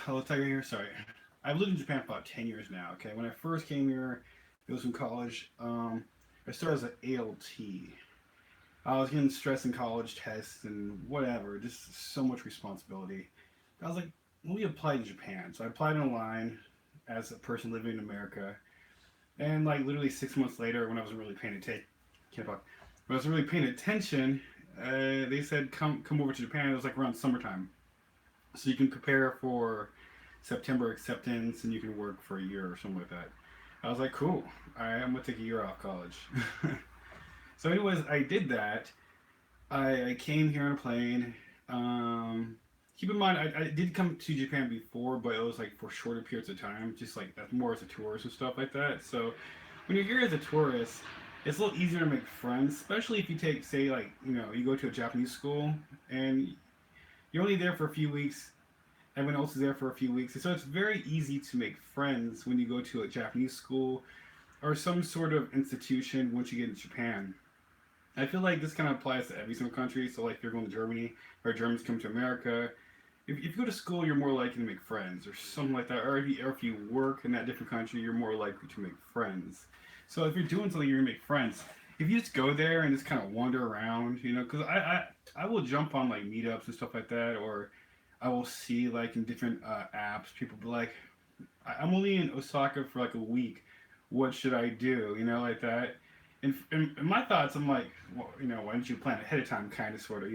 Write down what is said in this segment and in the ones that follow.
I'll tell you here. Sorry, I've lived in Japan for about 10 years now. Okay, when I first came here, it was in college. I started as an ALT. I was getting stressed in college tests and whatever, just so much responsibility. I was like, let me apply to Japan. So I applied online as a person living in America, and like literally 6 months later, when I wasn't really paying attention, can't talk. When I was really paying attention, they said come over to Japan. It was like around summertime, so you can prepare for September acceptance and you can work for a year or something like that. I was like, cool. All right, I'm gonna take a year off college. So, anyways, I did that. I came here on a plane. Keep in mind, I did come to Japan before, but it was like for shorter periods of time, just like that's more as a tourist and stuff like that. So, when you're here as a tourist, it's a little easier to make friends, especially if you take, say, like you go to a Japanese school and you're only there for a few weeks. Everyone else is there for a few weeks, so it's very easy to make friends when you go to a Japanese school or some sort of institution once you get in Japan. I feel like this kind of applies to every single country. So, like, if you're going to Germany or Germans come to America, if you go to school, you're more likely to make friends or something like that. Or if you work in that different country, you're more likely to make friends. So, if you're doing something, you're going to make friends. If you just go there and just kind of wander around, because I will jump on like meetups and stuff like that, or I will see like in different apps, people be like, I'm only in Osaka for like a week. What should I do? Like that. And my thoughts, I'm like, well, why didn't you plan ahead of time, kind of, sort of.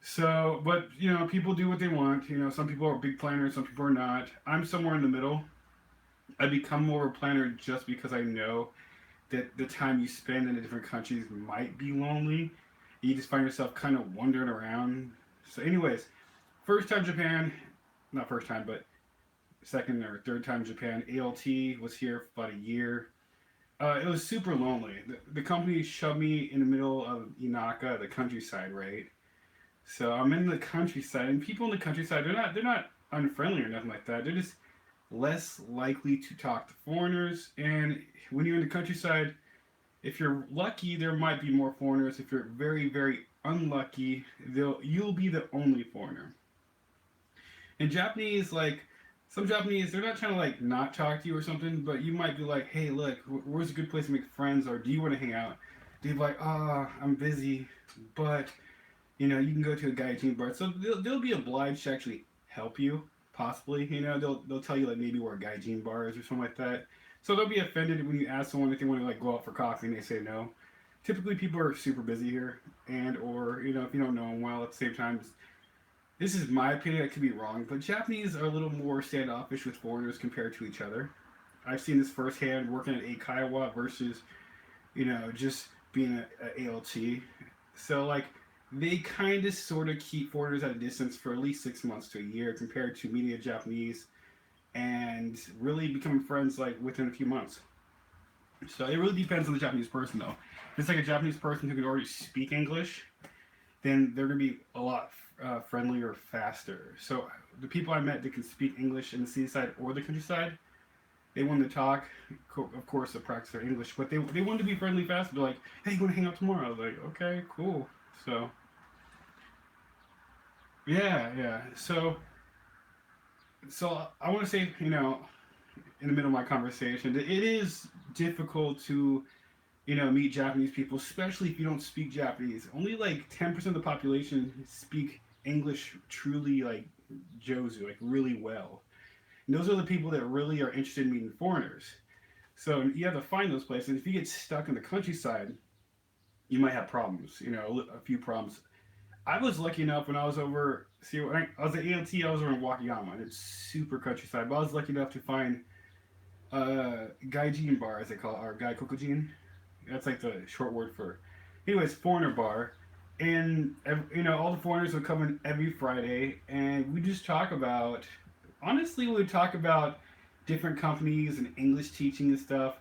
So, but people do what they want. Some people are big planners, some people are not. I'm somewhere in the middle. I become more of a planner just because I know that the time you spend in the different countries might be lonely. You just find yourself kind of wandering around. So, anyways, first time Japan, not first time, but second or third time Japan. ALT was here for about a year. It was super lonely. The company shoved me in the middle of Inaka, the countryside, right? So I'm in the countryside, and people in the countryside, they're not unfriendly or nothing like that. They're just less likely to talk to foreigners. And when you're in the countryside, if you're lucky, there might be more foreigners. If you're very, very unlucky, you'll be the only foreigner. And Japanese, like some Japanese, they're not trying to like not talk to you or something, but you might be like, hey, look, where's a good place to make friends, or do you want to hang out? They'd be like, I'm busy, but you can go to a gaijin bar. So they'll be obliged to actually help you, possibly. They'll tell you like maybe where a gaijin bar is or something like that. So they'll be offended when you ask someone if they want to like go out for coffee and they say no. Typically, people are super busy here, and or if you don't know them well, at the same time, this is my opinion. I could be wrong, but Japanese are a little more standoffish with foreigners compared to each other. I've seen this firsthand working at Eikaiwa versus just being a ALT. So like they kind of sort of keep foreigners at a distance for at least 6 months to a year compared to meeting a Japanese and really becoming friends like within a few months. So it really depends on the Japanese person though. If it's like a Japanese person who can already speak English, then they're going to be a lot friendlier faster. So the people I met that can speak English in the seaside or the countryside, they wanted to talk, of course, to practice their English, but they wanted to be friendly fast. They're like, hey, you want to hang out tomorrow? I was like, okay, cool. So, yeah, yeah. So I want to say, in the middle of my conversation, that it is difficult to meet Japanese people, especially if you don't speak Japanese. Only like 10% of the population speak English truly, like Jozu, like really well. And those are the people that really are interested in meeting foreigners. So you have to find those places. If you get stuck in the countryside, you might have problems. A few problems. I was lucky enough when I was over. See, when I was at ALT, I was over in Wakayama, and it's super countryside. But I was lucky enough to find gaijin bar, as they call it, or gaikokujin. That's like the short word for, anyways, foreigner bar. And all the foreigners would come in every Friday, and we just talk about. Honestly, we would talk about different companies and English teaching and stuff.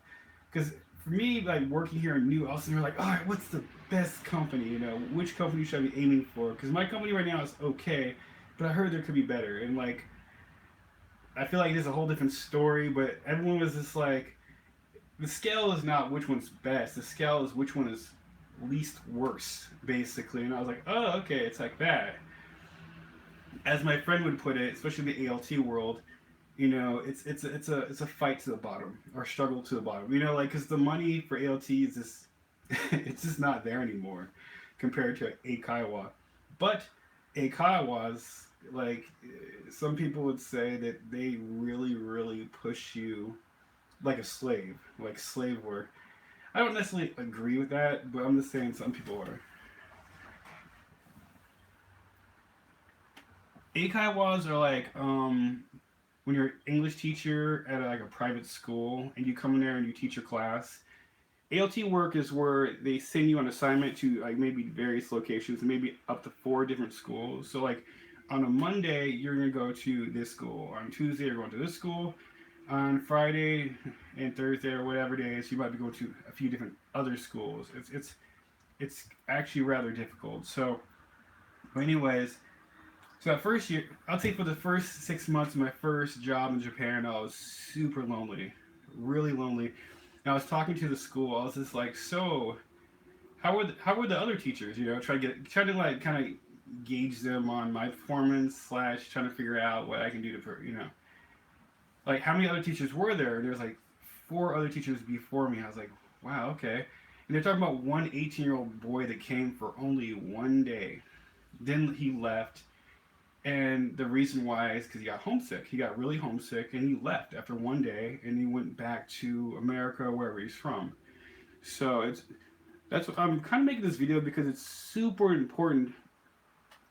Because for me, like working here in New Austin, they're like, all right, what's the best company? Which company should I be aiming for? Because my company right now is okay, but I heard there could be better. And like, I feel like it's a whole different story. But everyone was just like, the scale is not which one's best. The scale is which one is least worse, basically. And I was like, oh, okay, it's like that. As my friend would put it, especially the ALT world, it's a fight to the bottom or struggle to the bottom. Like because the money for ALT is just it's just not there anymore compared to a Kiowa. But a Kiowas, like some people would say that they really really push you like a slave, like slave work. I don't necessarily agree with that, but I'm just saying some people are. Eikaiwas are like when you're an English teacher at like a private school and you come in there and you teach your class. ALT work is where they send you on assignment to like maybe various locations, maybe up to 4 different schools. So like on a Monday you're gonna go to this school. On Tuesday you're going to this school. On Friday and Thursday or whatever days you might be going to a few different other schools. It's actually rather difficult. So, but anyways, so that first year, I'll say for the first 6 months of my first job in Japan, I was super lonely, really lonely. And I was talking to the school. I was just like, so how were the other teachers? Try to like kind of gauge them on my performance slash trying to figure out what I can do to like how many other teachers were there? There's like 4 other teachers before me. I was like, wow, okay. And they're talking about one 18-year-old boy that came for only one day. Then he left, and the reason why is because he got homesick. He got really homesick, and he left after one day, and he went back to America, wherever he's from. So that's what I'm kind of making this video because it's super important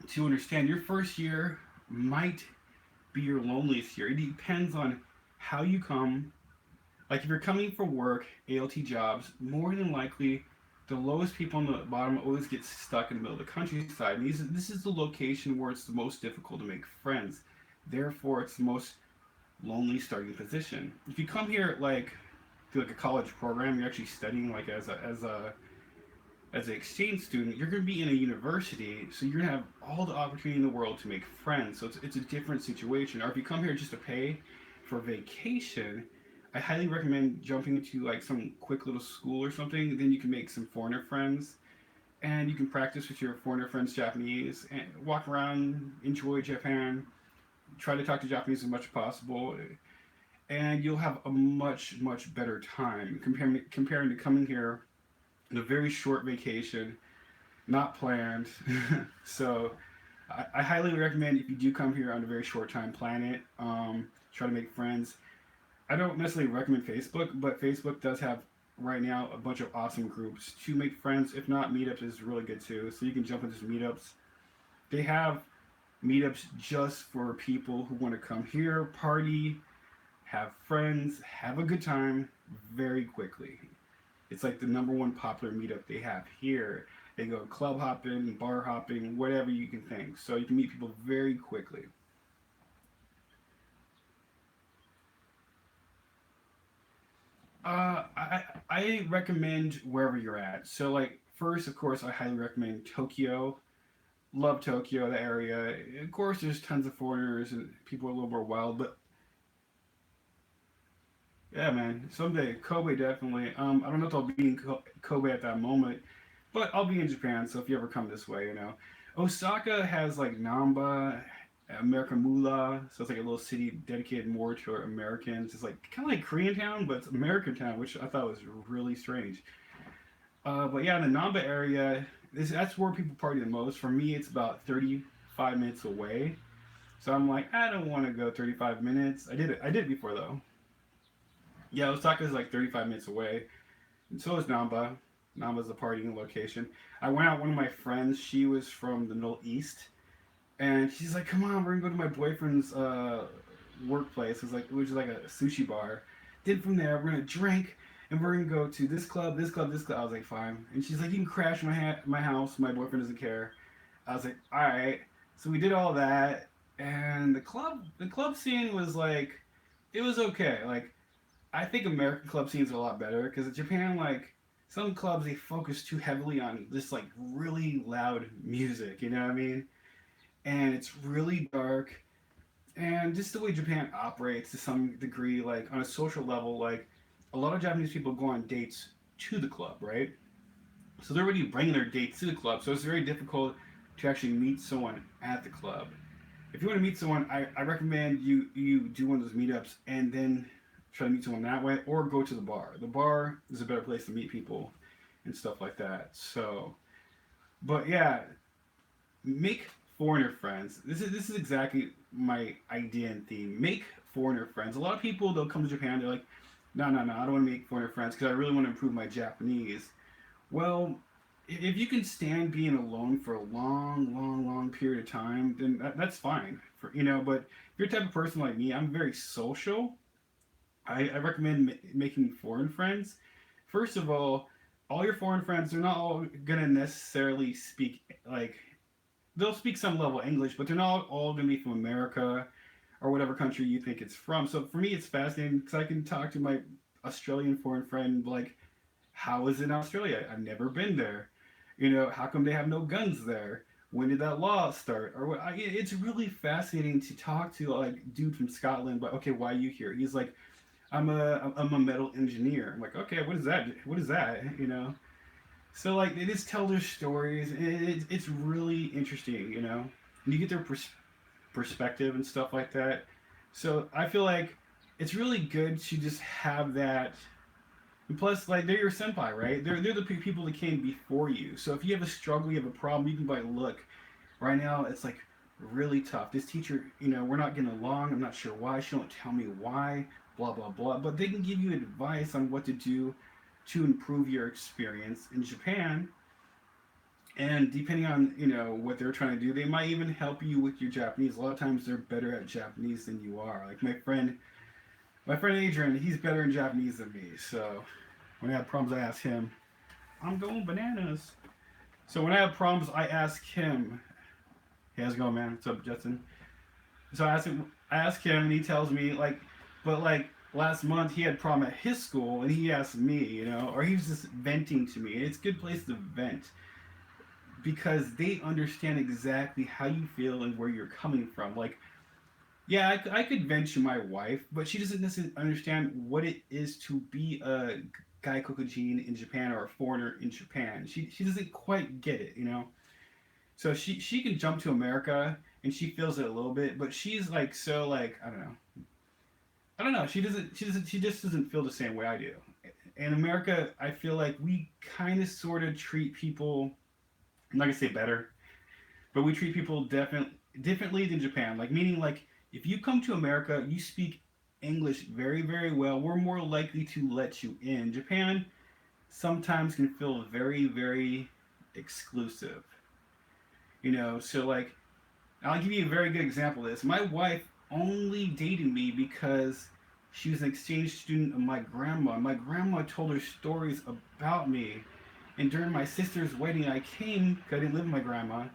to understand. Your first year might be your loneliest year. It depends on how you come. Like if you're coming for work, ALT jobs, more than likely the lowest people on the bottom always get stuck in the middle of the countryside. And this is the location where it's the most difficult to make friends. Therefore, it's the most lonely starting position. If you come here like to like a college program, you're actually studying like as an exchange student, you're going to be in a university, so you're going to have all the opportunity in the world to make friends. So it's a different situation. Or if you come here just to pay for vacation, I highly recommend jumping into like some quick little school or something. Then you can make some foreigner friends, and you can practice with your foreigner friends Japanese and walk around, enjoy Japan, try to talk to Japanese as much as possible, and you'll have a much better time comparing to coming here in a very short vacation, not planned. So I highly recommend if you do come here on a very short time, plan it. Try to make friends. I don't necessarily recommend Facebook, but Facebook does have right now a bunch of awesome groups to make friends. If not, meetups is really good too. So you can jump into some meetups. They have meetups just for people who want to come here, party, have friends, have a good time very quickly. It's like the number one popular meetup they have here. They go club hopping, bar hopping, whatever you can think. So you can meet people very quickly. I recommend wherever you're at. So like first, of course, I highly recommend Tokyo. Love Tokyo, the area. Of course, there's tons of foreigners and people are a little more wild, but yeah, man, someday Kobe definitely. I don't know if I'll be in Kobe at that moment, but I'll be in Japan. So if you ever come this way. Osaka has like Namba, America Mula, so it's like a little city dedicated more to Americans. It's like kind of like Koreatown, but it's American Town, which I thought was really strange. But yeah, in the Namba area, that's where people party the most. For me, it's about 35 minutes away. So I'm like, I don't want to go 35 minutes. I did it. I did it before though. Yeah, Osaka is like 35 minutes away. And so is Namba. Namba's a partying location. I went out with one of my friends. She was from the Middle East. And she's like, come on, we're going to go to my boyfriend's workplace. Which is like a sushi bar. Then from there, we're going to drink. And we're going to go to this club, this club, this club. I was like, fine. And she's like, you can crash my house. My boyfriend doesn't care. I was like, all right. So we did all that. And the club scene was like, it was okay. Like, I think American club scenes are a lot better because in Japan, like some clubs, they focus too heavily on this like really loud music. You know what I mean? And it's really dark, and just the way Japan operates to some degree, like on a social level, like a lot of Japanese people go on dates to the club, right? So they're already bringing their dates to the club, so it's very difficult to actually meet someone at the club. if you want to meet someone, I recommend you do one of those meetups and then try to meet someone that way, or go to the bar. The bar is a better place to meet people and stuff like that. So, but yeah, make foreigner friends. This is exactly my idea and theme. Make foreigner friends. A lot of people, they'll come to Japan. They're like, no, no, no, I don't want to make foreigner friends because I really want to improve my Japanese. Well, if you can stand being alone for a long, long, long period of time, then that's fine. For but if you're the type of person like me, I'm very social. I recommend making foreign friends. First of all your foreign friends, they're not all gonna necessarily speak like they'll speak some level of English, but they're not all gonna be from America or whatever country you think it's from. So for me, it's fascinating because I can talk to my Australian foreign friend like, how is it in Australia? I've never been there. How come they have no guns there? When did that law start? Or what? It's really fascinating to talk to like dude from Scotland. But okay, why are you here? He's like, I'm a metal engineer. I'm like, okay, what is that? What is that? So like they just tell their stories. It's really interesting. And you get their perspective and stuff like that. So I feel like it's really good to just have that. And plus, like they're your senpai, right? They're the people that came before you. So if you have a struggle, you have a problem, you can be like, look, right now it's like really tough. This teacher, we're not getting along. I'm not sure why. She don't tell me why. Blah blah blah. But they can give you advice on what to do to improve your experience in Japan. And depending on what they're trying to do, they might even help you with your Japanese. A lot of times they're better at Japanese than you are. Like my friend Adrian, he's better in Japanese than me. So when I have problems, I ask him. I'm going bananas. So when I have problems, I ask him. Hey, how's it going, man? What's up, Jetson? So I ask him, and he tells me but last month he had a problem at his school, and he asked me, or he was just venting to me. And it's a good place to vent because they understand exactly how you feel and where you're coming from. Like, yeah, I could vent to my wife, but she doesn't necessarily understand what it is to be a gaikokujin in Japan or a foreigner in Japan. She doesn't quite get it. So she can jump to America and she feels it a little bit, but she's like so like I don't know. I don't know. She just doesn't feel the same way I do. In America, I feel like we kind of sort of treat people. I'm not gonna say better, but we treat people differently than Japan. Like meaning like if you come to America, you speak English very very well. We're more likely to let you in. Japan sometimes can feel very very exclusive. So like I'll give you a very good example of this. My wife only dated me because she was an exchange student of my grandma. My grandma told her stories about me. And during my sister's wedding, I came because I didn't live with my grandma.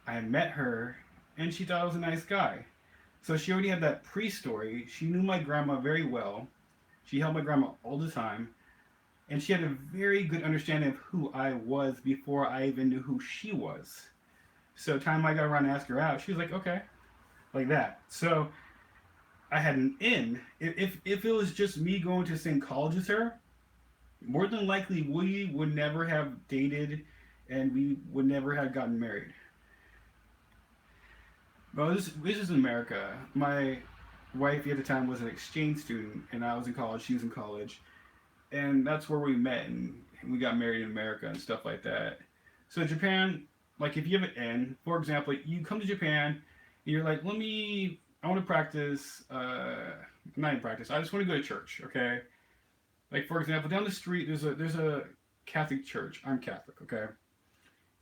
I met her, and she thought I was a nice guy. So she already had that pre-story. She knew my grandma very well. She held my grandma all the time. And she had a very good understanding of who I was before I even knew who she was. So time I got around to ask her out, she was like, okay, like that. So I had an in. If it was just me going to the same college as her, more than likely we would never have dated and we would never have gotten married. Well, this is America. My wife at the time was an exchange student and I was in college, she was in college. And that's where we met and we got married in America and stuff like that. So Japan, like if you have an N, for example, you come to Japan, and you're like, I want to practice, not even practice, I just want to go to church, okay? Like for example, down the street there's a Catholic church. I'm Catholic, okay?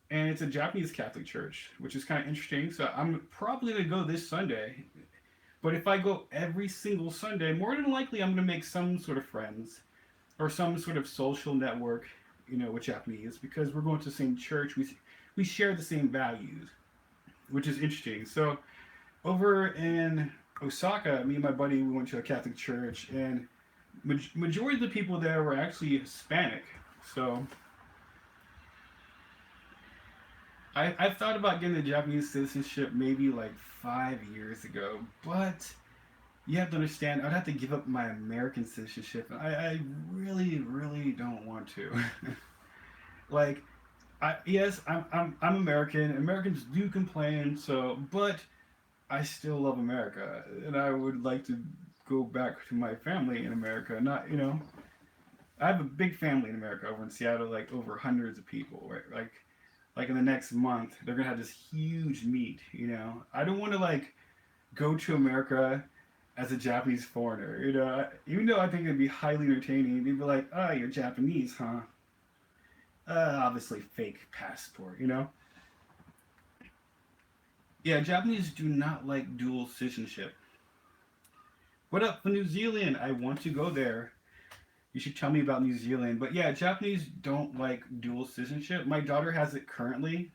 And it's a Japanese Catholic church, which is kind of interesting. So I'm probably gonna go this Sunday. But if I go every single Sunday, more than likely I'm gonna make some sort of friends or some sort of social network, with Japanese because we're going to the same church. We share the same values, which is interesting. So over in Osaka, me and my buddy, we went to a Catholic church, and majority of the people there were actually Hispanic. So I thought about getting the Japanese citizenship maybe like 5 years ago, but you have to understand, I'd have to give up my American citizenship. I really, really don't want to. Like, yes, I'm American. Americans do complain, but I still love America, and I would like to go back to my family in America. Not, I have a big family in America over in Seattle, like over hundreds of people, right? Like in the next month, they're gonna have this huge meet. I don't want to like go to America as a Japanese foreigner. Even though I think it'd be highly entertaining, they'd be like, "Oh, you're Japanese, huh? Obviously fake passport." Yeah, Japanese do not like dual citizenship. What up for New Zealand? I want to go there. You should tell me about New Zealand. But yeah, Japanese don't like dual citizenship. My daughter has it currently,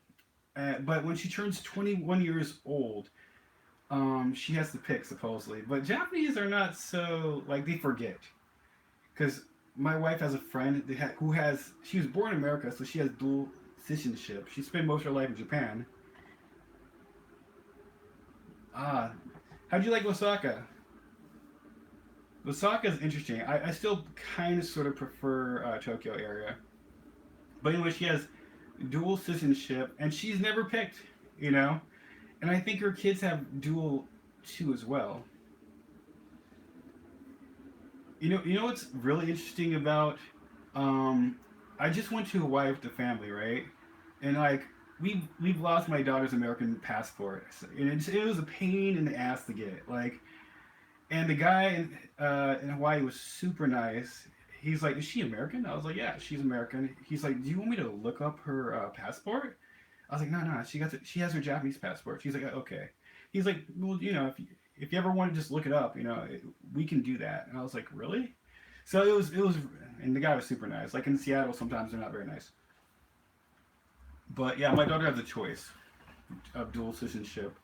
but when she turns 21 years old, she has to pick supposedly. But Japanese are not so like they forget because my wife has a friend who has she was born in America, so she has dual citizenship. She spent most of her life in Japan. Ah, how'd you like Osaka? Osaka is interesting. I still kind of sort of prefer Tokyo area, but anyway, she has dual citizenship, and she's never picked. You know, and I think her kids have dual too as well. You know what's really interesting about um I just went to Hawaii with the family, right? And like we've lost my daughter's American passport, and it was a pain in the ass to get. Like, and the guy in Hawaii was super nice. He's like, "Is she American?" I was like, "Yeah, she's American." He's like, "Do you want me to look up her passport?" I was like, "No, no, she has her Japanese passport." She's like, "Okay." He's like, "Well, if you ever want to just look it up, we can do that." And I was like, "Really?" So it was, and the guy was super nice. Like in Seattle, sometimes they're not very nice. But yeah, my daughter has a choice of dual citizenship.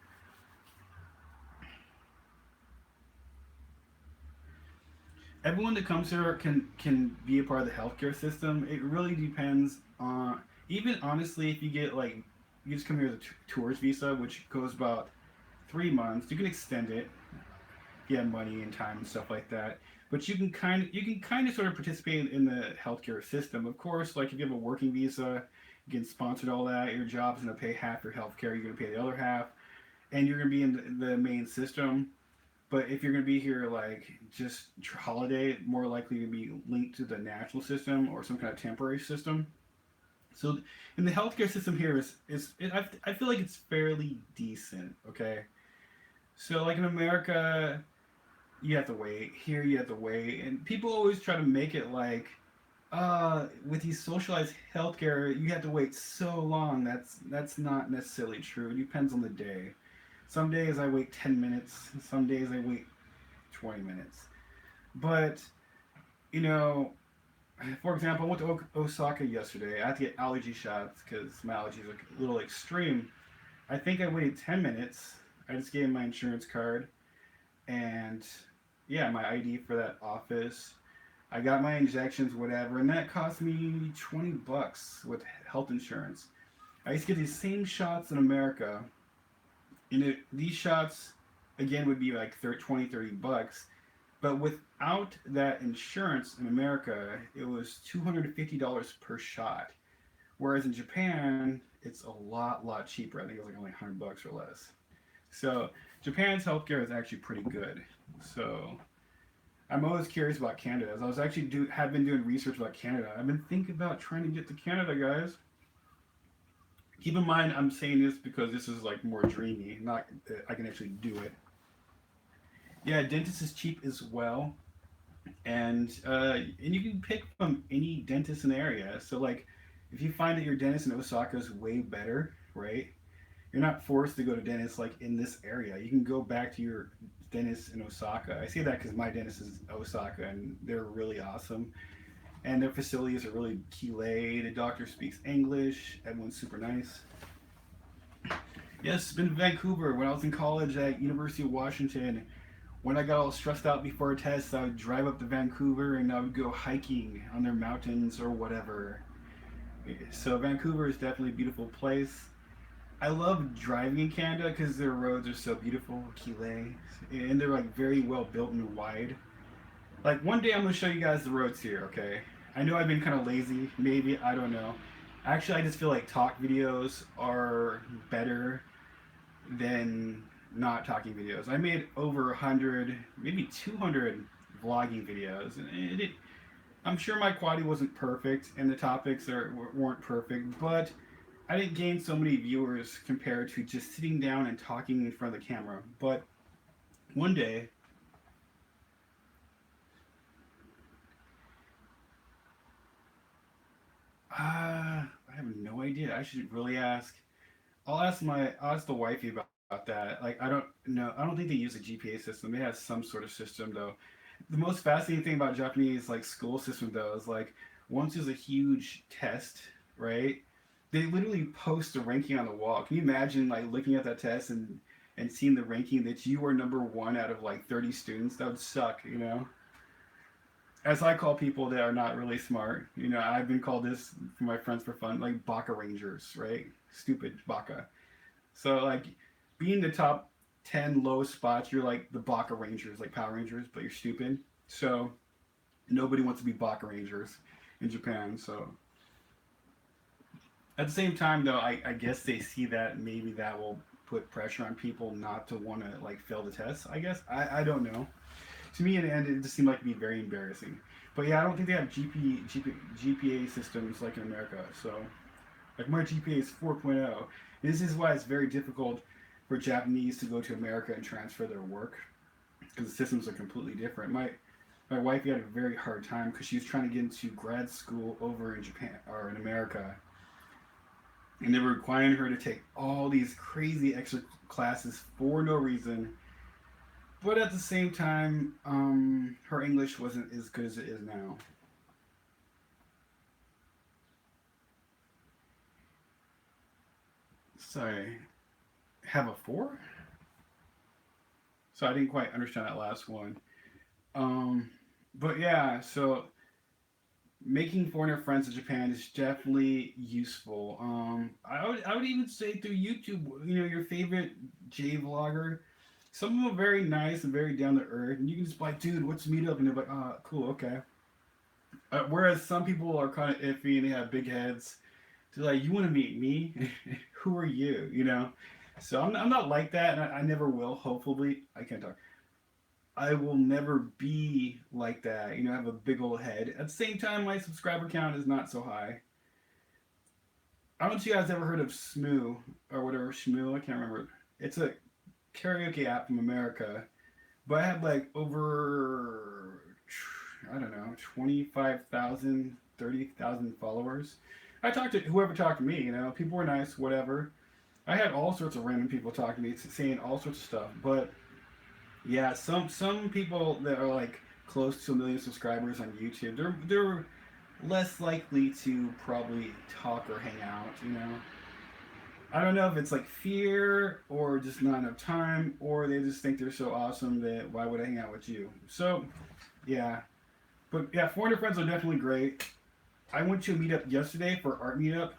Everyone that comes here can be a part of the healthcare system. It really depends on, even honestly, if you get like you just come here with a tourist visa, which goes about 3 months. You can extend it if you have money and time and stuff like that. But you can kind of sort of participate in the healthcare system. Of course, like if you have a working visa, you get sponsored all that. Your job's gonna pay half your healthcare. You're gonna pay the other half, and you're gonna be in the main system. But if you're going to be here like just holiday, more likely to be linked to the national system or some kind of temporary system. So, in the healthcare system here I feel like it's fairly decent. Okay, so like in America, you have to wait. Here, you have to wait, and people always try to make it like, with these socialized healthcare, you have to wait so long. That's not necessarily true. It depends on the day. Some days I wait 10 minutes. Some days I wait 20 minutes. But, you know, for example, I went to Osaka yesterday. I had to get allergy shots because my allergies are a little extreme. I think I waited 10 minutes. I just gave him my insurance card and, yeah, my ID for that office. I got my injections, whatever, and that cost me $20 with health insurance. I used to get these same shots in America, and these shots, again, would be like 20, 30 bucks. But without that insurance in America, it was $250 per shot. Whereas in Japan, it's a lot cheaper. I think it was like only 100 bucks or less. So Japan's healthcare is actually pretty good. So I'm always curious about Canada. As I was actually have been doing research about Canada. I've been thinking about trying to get to Canada, guys. Keep in mind, I'm saying this because this is like more dreamy. Not that I can actually do it. Yeah, dentist is cheap as well, and you can pick from any dentist in the area. So like, if you find that your dentist in Osaka is way better, right? You're not forced to go to dentists like in this area. You can go back to your dentist in Osaka. I say that because my dentist is Osaka, and they're really awesome. And their facilities are really Kile. The doctor speaks English. Everyone's super nice. Yes, been to Vancouver when I was in college at University of Washington. When I got all stressed out before a test, I would drive up to Vancouver and I would go hiking on their mountains or whatever. So Vancouver is definitely a beautiful place. I love driving in Canada because their roads are so beautiful, Kile, and they're like very well built and wide. Like one day I'm gonna show you guys the roads here, okay? I know I've been kind of lazy, maybe I don't know. Actually, I just feel like talk videos are better than not talking videos. I made over 100, maybe 200 vlogging videos, and I'm sure my quality wasn't perfect, and the topics weren't perfect, but I didn't gain so many viewers compared to just sitting down and talking in front of the camera. But one day, I have no idea. I should really ask. I'll ask the wifey about that. Like, I don't know. I don't think they use a GPA system. They have some sort of system though. The most fascinating thing about Japanese like school system though is like once there's a huge test, right? They literally post the ranking on the wall. Can you imagine like looking at that test and seeing the ranking that you were number one out of like 30 students? That would suck, you know. As I call people that are not really smart, you know, I've been called this from my friends for fun, like Baka Rangers, right? Stupid Baka. So like being the top 10 lowest spots, you're like the Baka Rangers, like Power Rangers, but you're stupid. So nobody wants to be Baka Rangers in Japan. So at the same time, though, I guess they see that maybe that will put pressure on people not to want to like fail the test. I guess I don't know. To me, in the end, it just seemed like to be very embarrassing. But yeah, I don't think they have GPA systems like in America. So like my GPA is 4.0. This is why it's very difficult for Japanese to go to America and transfer their work because the systems are completely different. My wife had a very hard time because she was trying to get into grad school over in Japan or in America, and they were requiring her to take all these crazy extra classes for no reason. But at the same time, her English wasn't as good as it is now. Sorry, have a four? So I didn't quite understand that last one. Um, but yeah, so making foreigner friends in Japan is definitely useful. I would even say through YouTube, you know, your favorite J vlogger. Some of them are very nice and very down to earth, and you can just be like, dude, what's meetup? And they're like, ah, cool, okay. Whereas some people are kind of iffy and they have big heads. They're like, you want to meet me? Who are you? You know. So I'm not like that, and I never will. Hopefully, I can't talk. I will never be like that. You know, I have a big old head. At the same time, my subscriber count is not so high. I don't know if you guys ever heard of Smoo or whatever Shmoo. I can't remember. It's a karaoke app from America, but I had like over I don't know 25,000, 30,000 followers. I talked to whoever talked to me. You know, people were nice, whatever. I had all sorts of random people talking to me, saying all sorts of stuff, but yeah, some people that are like close to 1 million subscribers on YouTube, they're less likely to probably talk or hang out. You know, I don't know if it's like fear or just not enough time, or they just think they're so awesome that why would I hang out with you? So yeah, but yeah, foreigner friends are definitely great. I went to a meetup yesterday for art meetup,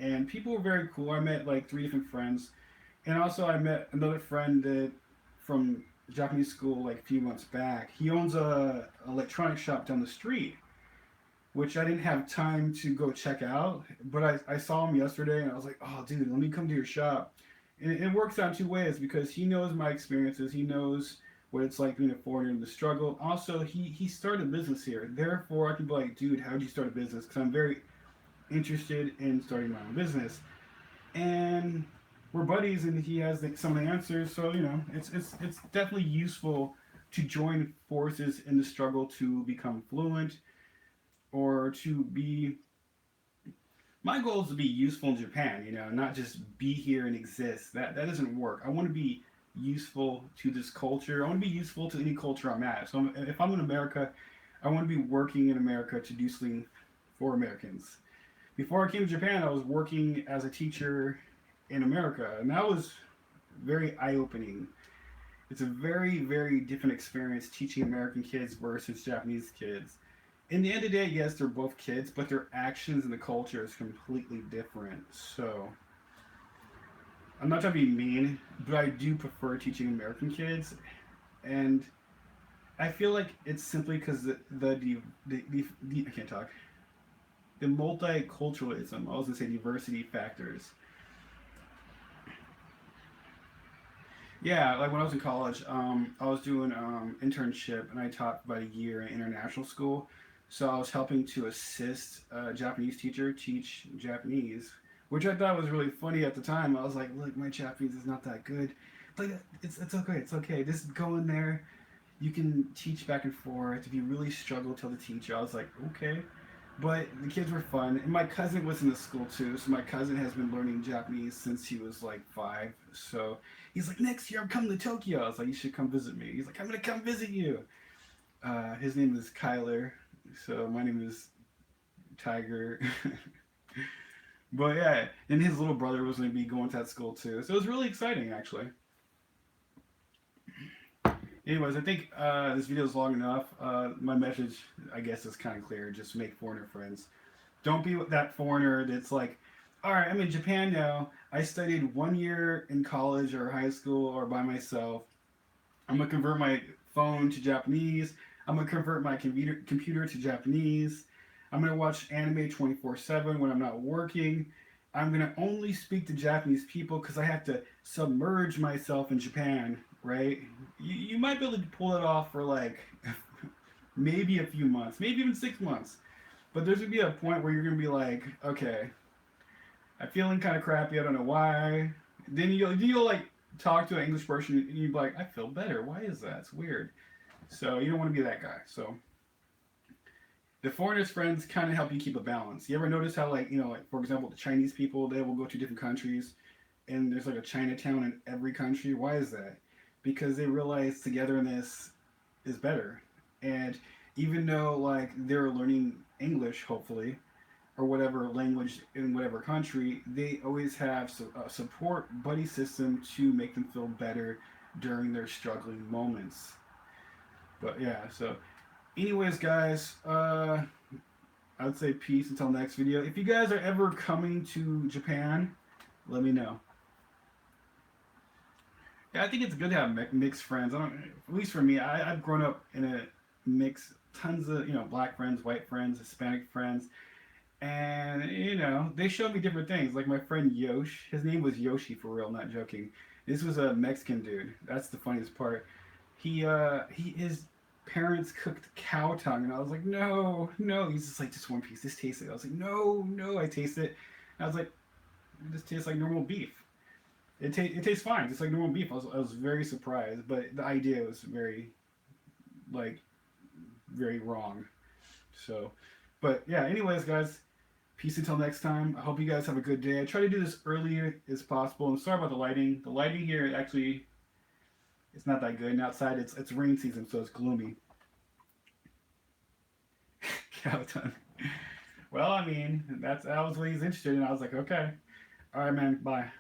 and people were very cool. I met like three different friends, and also I met another friend that from Japanese school like a few months back. He owns a electronic shop down the street, which I didn't have time to go check out. But I saw him yesterday, and I was like, oh, dude, let me come to your shop. And it works out two ways because he knows my experiences. He knows what it's like being a foreigner in the struggle. Also, he started a business here. Therefore, I can be like, dude, how did you start a business? Because I'm very interested in starting my own business. And we're buddies, and he has some of the answers. So you know, it's definitely useful to join forces in the struggle to become fluent or to be. My goal is to be useful in Japan. You know, not just be here and exist. That doesn't work. I want to be useful to this culture. I want to be useful to any culture I'm at. So if I'm in America, I want to be working in America to do something for Americans. Before I came to Japan, I was working as a teacher in America, and that was very eye-opening. It's a very, very different experience teaching American kids versus Japanese kids. In the end of the day, yes, they're both kids, but their actions and the culture is completely different. So, I'm not trying to be mean, but I do prefer teaching American kids, and I feel like it's simply because I can't talk the multiculturalism. I was gonna say diversity factors. Yeah, like when I was in college, I was doing internship and I taught for about a year in international school. So I was helping to assist a Japanese teacher teach Japanese, which I thought was really funny at the time. I was like, look, my Japanese is not that good. Like, it's okay, it's okay. Just go in there. You can teach back and forth. If you really struggle, tell the teacher. I was like, okay. But the kids were fun, and my cousin was in the school too. So my cousin has been learning Japanese since he was like 5. So he's like, next year I'm coming to Tokyo. I was like, you should come visit me. He's like, I'm gonna come visit you. His name is Kyler. So my name is Tiger. But yeah, and his little brother was gonna be going to that school too. So it was really exciting actually. Anyways, I think this video is long enough. My message, I guess, is kind of clear. Just make foreigner friends. Don't be that foreigner that's like, all right, I'm in Japan now. I studied 1 year in college or high school or by myself. I'm gonna convert my phone to Japanese. I'm gonna convert my computer to Japanese. I'm gonna watch anime 24/7 when I'm not working. I'm gonna only speak to Japanese people because I have to submerge myself in Japan, right? You might be able to pull it off for like maybe a few months, maybe even 6 months. But there's gonna be a point where you're gonna be like, okay, I'm feeling kind of crappy. I don't know why. Then you'll like talk to an English person and you'll be like, I feel better. Why is that? It's weird. So you don't want to be that guy. So the foreigners' friends kind of help you keep a balance. You ever notice how, like, like for example, the Chinese people, they will go to different countries and there's like a Chinatown in every country. Why is that? Because they realize togetherness is better. And even though like they're learning English, hopefully, or whatever language in whatever country, they always have a support buddy system to make them feel better during their struggling moments. But yeah, so anyways, guys, I'd say peace until next video. If you guys are ever coming to Japan, let me know. Yeah, I think it's good to have mixed friends. I don't, at least for me, I've grown up in a mix, tons of black friends, white friends, Hispanic friends, and they showed me different things. Like my friend Yosh, his name was Yoshi for real, not joking. This was a Mexican dude. That's the funniest part. His parents cooked cow tongue, and I was like, no, no. He's just like, just one piece. Just taste it. I was like, no, no. I taste it. And I was like, this tastes like normal beef. It tastes fine, just like normal beef. I was very surprised, but the idea was like very wrong. So, but yeah. Anyways, guys, peace until next time. I hope you guys have a good day. I try to do this earlier as possible. I'm sorry about the lighting. The lighting here actually it's not that good. And outside it's rain season, so it's gloomy. Cow tongue. Well, I mean, that was what he's interested in. I was like, okay, all right, man, bye.